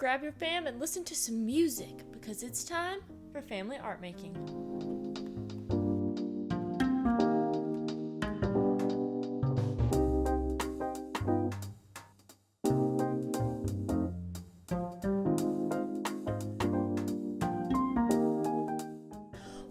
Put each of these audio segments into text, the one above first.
grab your fam and listen to some music because it's time for family art making.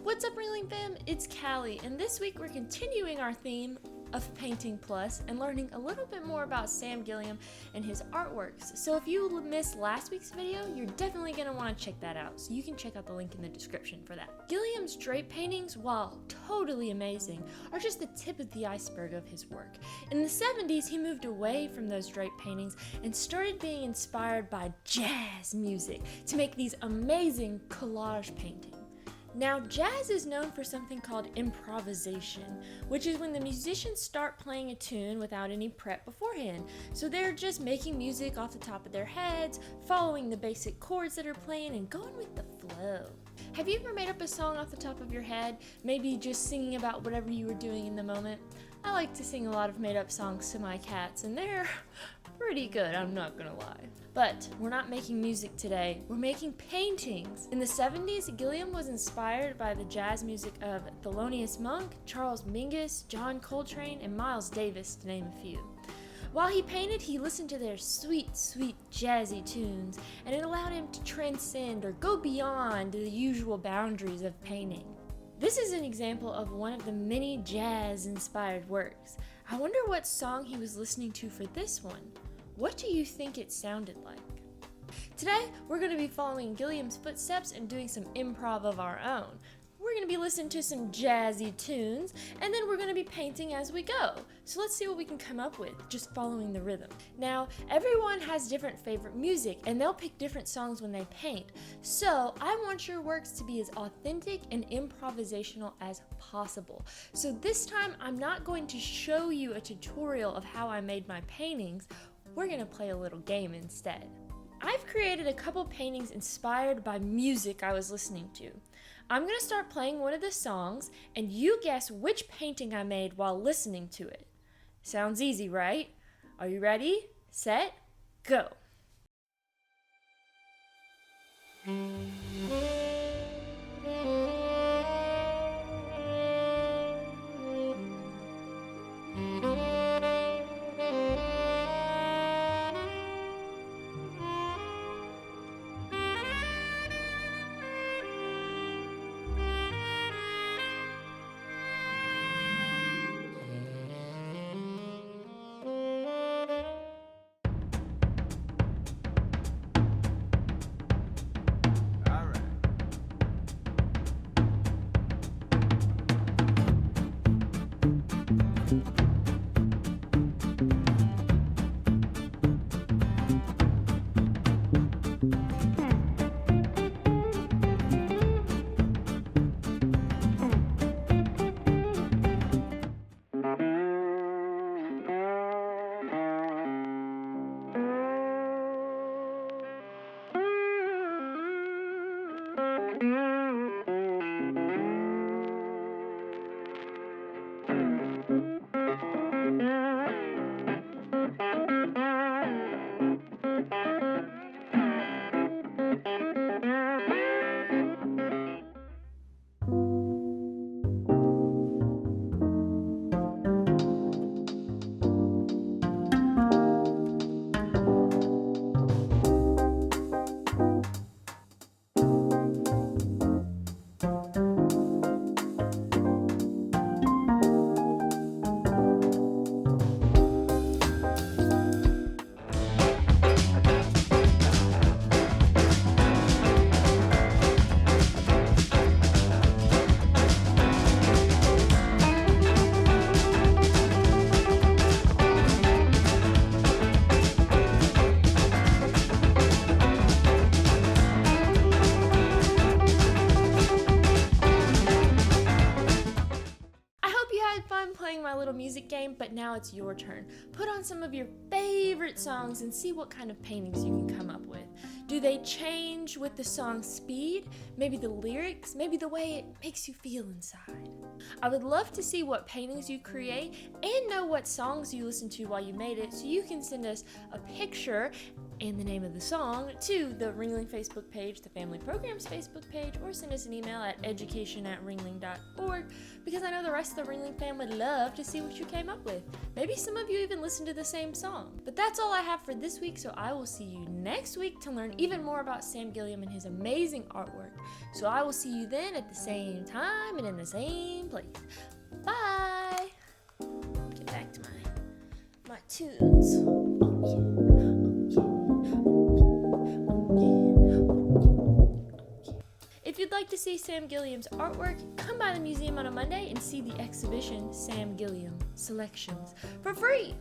What's up, Ringling fam? It's Kallie, and this week we're continuing our theme of Painting Plus and learning a little bit more about Sam Gilliam and his artworks. So if you missed last week's video, you're definitely going to want to check that out. So you can check out the link in the description for that. Gilliam's drape paintings, while totally amazing, are just the tip of the iceberg of his work. In the 70s, he moved away from those drape paintings and started being inspired by jazz music to make these amazing collage paintings. Now, jazz is known for something called improvisation, which is when the musicians start playing a tune without any prep beforehand. So they're just making music off the top of their heads, following the basic chords that are playing, and going with the flow. Have you ever made up a song off the top of your head? Maybe just singing about whatever you were doing in the moment? I like to sing a lot of made-up songs to my cats, and they're pretty good, I'm not gonna lie. But we're not making music today, we're making paintings. In the 70s, Gilliam was inspired by the jazz music of Thelonious Monk, Charles Mingus, John Coltrane, and Miles Davis, to name a few. While he painted, he listened to their sweet, sweet jazzy tunes, and it allowed him to transcend or go beyond the usual boundaries of painting. This is an example of one of the many jazz-inspired works. I wonder what song he was listening to for this one. What do you think it sounded like? Today, we're going to be following Gilliam's footsteps and doing some improv of our own. We're going to be listening to some jazzy tunes, and then we're going to be painting as we go. So let's see what we can come up with, just following the rhythm. Now, everyone has different favorite music, and they'll pick different songs when they paint. So I want your works to be as authentic and improvisational as possible. So this time, I'm not going to show you a tutorial of how I made my paintings. We're going to play a little game instead. I've created a couple paintings inspired by music I was listening to. I'm going to start playing one of the songs, and you guess which painting I made while listening to it. Sounds easy, right? Are you ready, set, go. Playing my little music game, but now it's your turn. Put on some of your favorite songs and see what kind of paintings you can come up with. Do they change with the song's speed? Maybe the lyrics? Maybe the way it makes you feel inside? I would love to see what paintings you create and know what songs you listened to while you made it, so you can send us a picture and the name of the song to the Ringling Facebook page, the Family Programs Facebook page, or send us an email at education@ringling.org, because I know the rest of the Ringling fam would love to see what you came up with. Maybe some of you even listened to the same song. But that's all I have for this week, so I will see you next week to learn even more about Sam Gilliam and his amazing artwork. So I will see you then at the same time and in the same place. Bye! Get back to my tunes. If you'd like to see Sam Gilliam's artwork, come by the museum on a Monday and see the exhibition Sam Gilliam Selections for free.